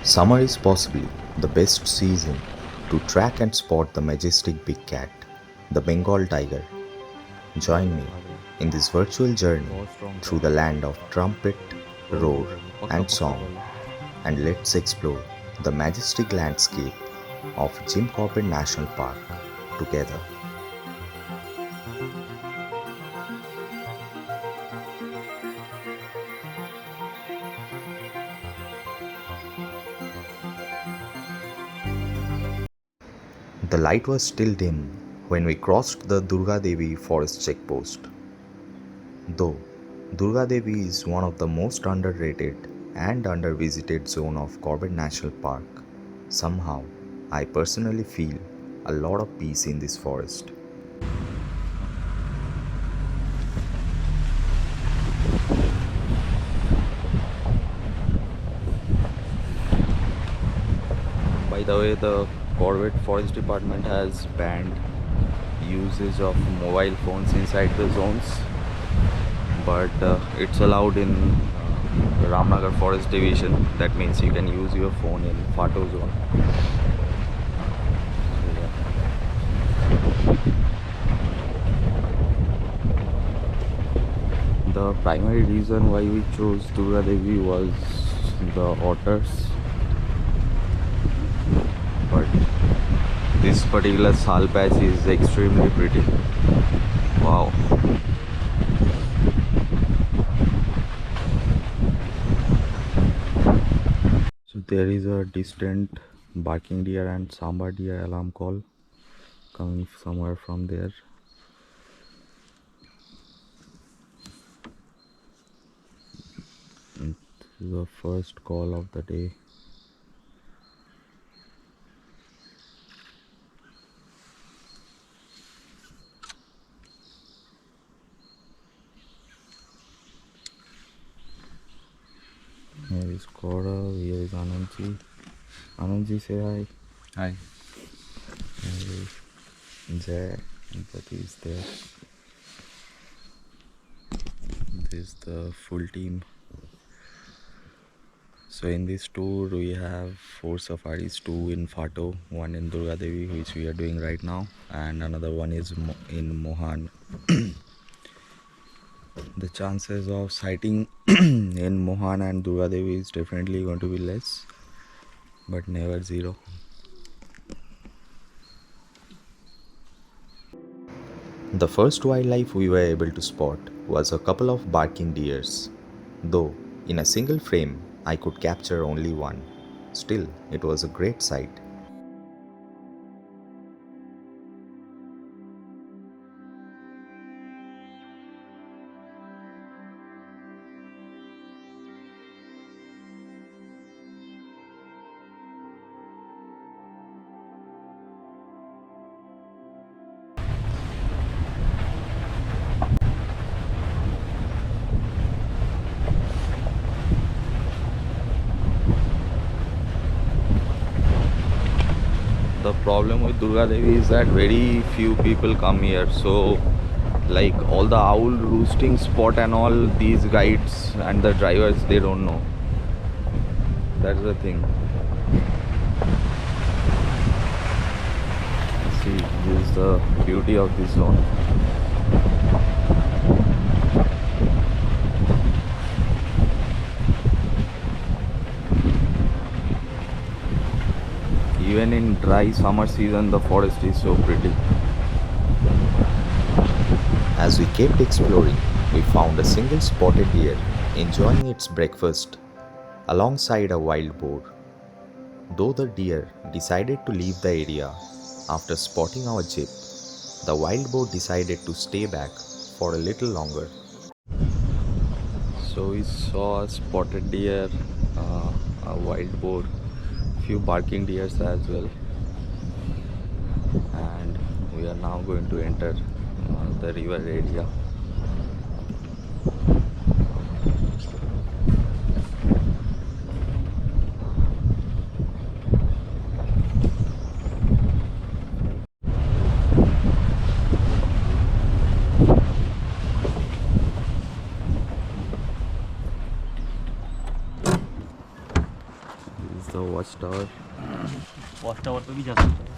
Summer is possibly the best season to track and spot the majestic big cat, the Bengal tiger. Join me in this virtual journey through the land of trumpet, roar, and song, and let's explore the majestic landscape of Jim Corbett National Park together. The light was still dim when we crossed the Durga Devi forest checkpost. Though Durga Devi is one of the most underrated and undervisited zone of Corbett National Park, somehow I personally feel a lot of peace in this forest. By the way, the Corbett Forest Department has banned usage of mobile phones inside the zones, but it's allowed in Ramnagar Forest Division. That means you can use your phone in Fato zone. The primary reason why we chose Durga Devi was the otters, but this particular sal patch is extremely pretty. Wow. So there is a distant barking deer and samba deer alarm call coming somewhere from there. And this is the first call of the day. Here is Gaurav, here is Anandji. Anandji, say hi. Hi. Here is Jay, Empathy is there. This is the full team. So in this tour we have 4 safaris, 2 in Fato, 1 in Durga Devi, which we are doing right now, and another one is in Mohan. The chances of sighting in Mohan and Durga Devi is definitely going to be less, but never zero. The first wildlife we were able to spot was a couple of barking deers. Though in a single frame I could capture only one. Still, it was a great sight. The problem with Durga Devi is that very few people come here, so like all the owl roosting spot and all, these guides and the drivers, they don't know. That's the thing. See, this is the beauty of this zone. Even in dry summer season, the forest is so pretty. As we kept exploring, we found a single spotted deer enjoying its breakfast alongside a wild boar. Though the deer decided to leave the area after spotting our jeep, the wild boar decided to stay back for a little longer. So we saw a spotted deer, a wild boar, few barking deers as well, and we are now going to enter the river area. the watchtower. Watch tower पे भी जा सकते हैं.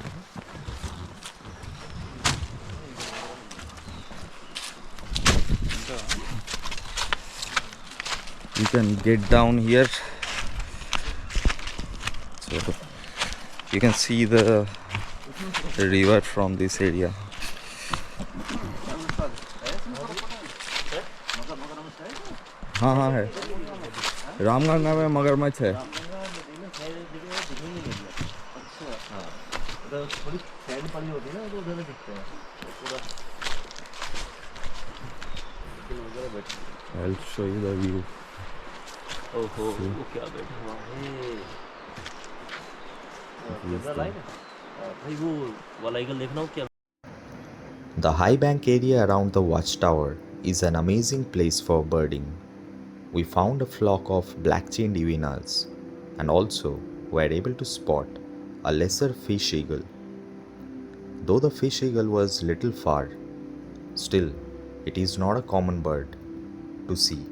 You can get down here, so you can see the river from this area. हाँ हाँ है. रामगंगा में मगरमच्छ है. थोड़ी सैंड पड़ी होती है ना तो उधर दिखते हैं पूरा. I'll show you the view. ओहो वो क्या बैठा हुआ है. भाई वो वाला ईगल देखना हो क्या. The high bank area around the watchtower is an amazing place for birding. We found a flock of black-chained iguanas and also were able to spot a lesser fish eagle. Though the fish eagle was little far, still it is not a common bird to see.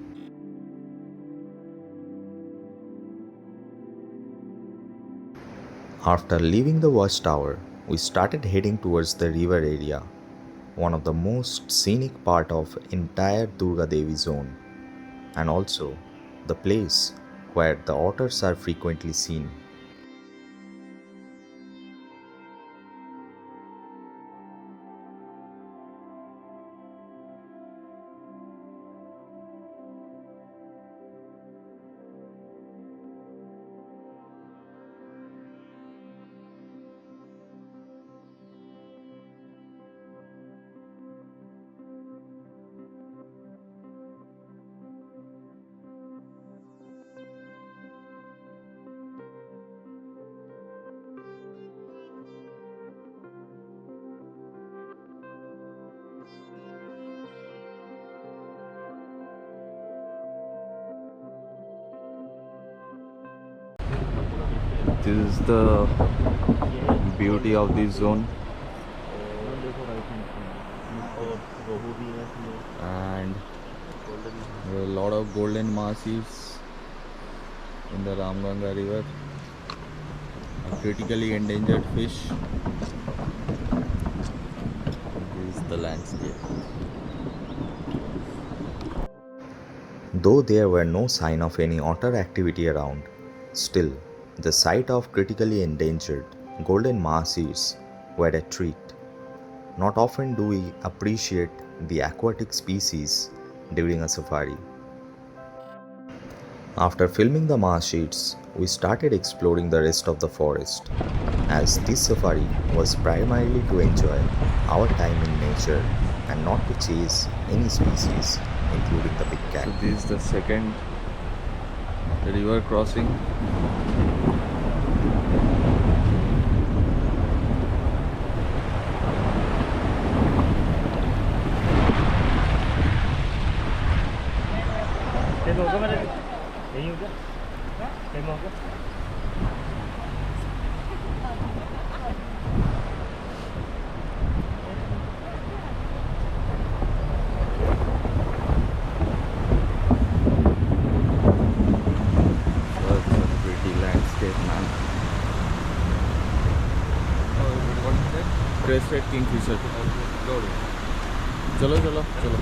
After leaving the watchtower, we started heading towards the river area, one of the most scenic part of entire Durga Devi zone, and also the place where the otters are frequently seen. This is the beauty of this zone, and there are a lot of golden massives in the Ramganga river, a critically endangered fish. This is the landscape. Though there were no sign of any otter activity around, still the sight of critically endangered golden massives were a treat. Not often do we appreciate the aquatic species during a safari. After filming the marsh sheets, we started exploring the rest of the forest, as this safari was primarily to enjoy our time in nature and not to chase any species, including the big cat. So this is the second river crossing. यही हो गया. Time हो गया. Such a pretty landscape, man. What is that? Crested kingfisher. चलो चलो चलो.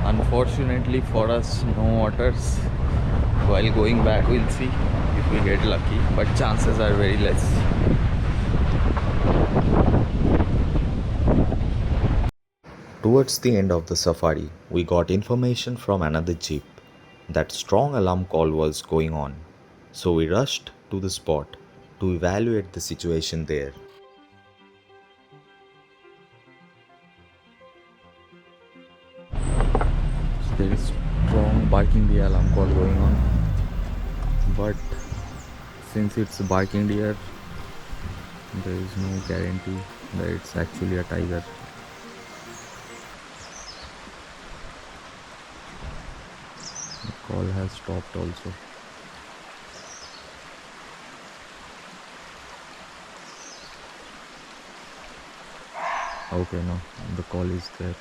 Unfortunately for us, no otters. While going back, we'll see if we get lucky, but chances are very less. Towards the end of the safari, we got information from another jeep that strong alarm call was going on, so we rushed to the spot to evaluate the situation there. There is strong barking deer alarm call going on, but since it's barking deer, there is no guarantee that it's actually a tiger. The call has stopped also. Okay, no, the call is there.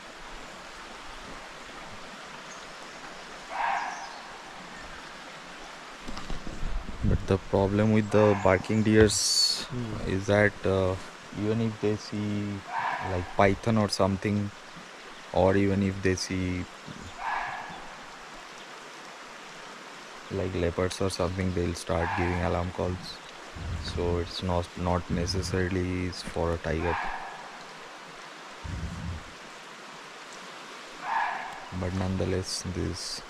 But the problem with the barking deers is that even if they see like python or something, or even if they see like leopards or something, they'll start giving alarm calls. So it's not necessarily is for a tiger. But nonetheless, this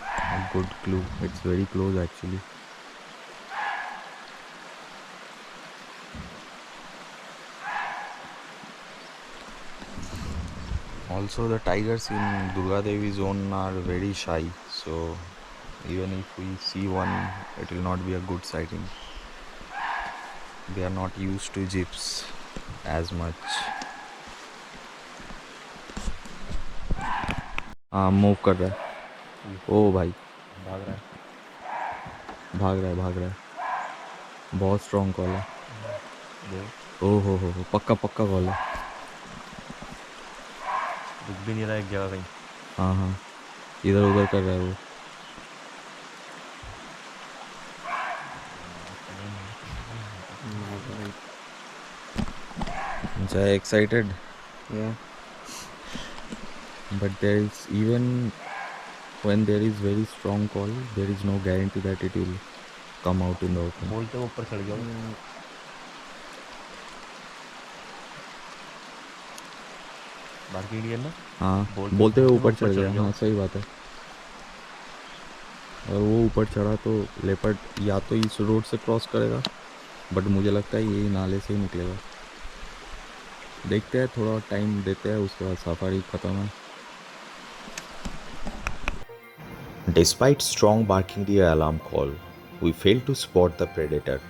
a good clue. It's very close actually. Also, the tigers in Durga Devi zone are very shy. So even if we see one, it will not be a good sighting. They are not used to jeeps as much. हाँ move कर रहा है ओ भाई भाग रहा है भाग रहा है बहुत स्ट्रॉन्ग कॉल है देखो ओ हो पक्का पक्का कॉल है रुक भी नहीं रहा एक जगह कहीं हाँ हाँ इधर उधर कर रहा है वो Jai excited Yeah. but there is even when there is very strong call there is no guarantee that it will come out in the open. बोलते वो ऊपर चढ़ गया वो। बाकी इंडियन ना हाँ बोलते बोलते हुए वो ऊपर चढ़ चढ़ गया गया हाँ वो। सही बात है और वो ऊपर चढ़ा तो लेपर्ड या तो इस रोड से क्रॉस करेगा बट मुझे लगता है यही नाले से ही निकलेगा देखते हैं थोड़ा टाइम देते हैं उसके बाद सफारी खत्म है Despite strong barking deer alarm call, we failed to spot the predator.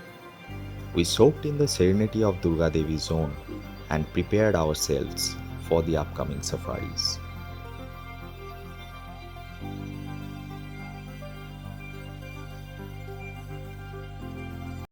We soaked in the serenity of Durga Devi zone and prepared ourselves for the upcoming safaris.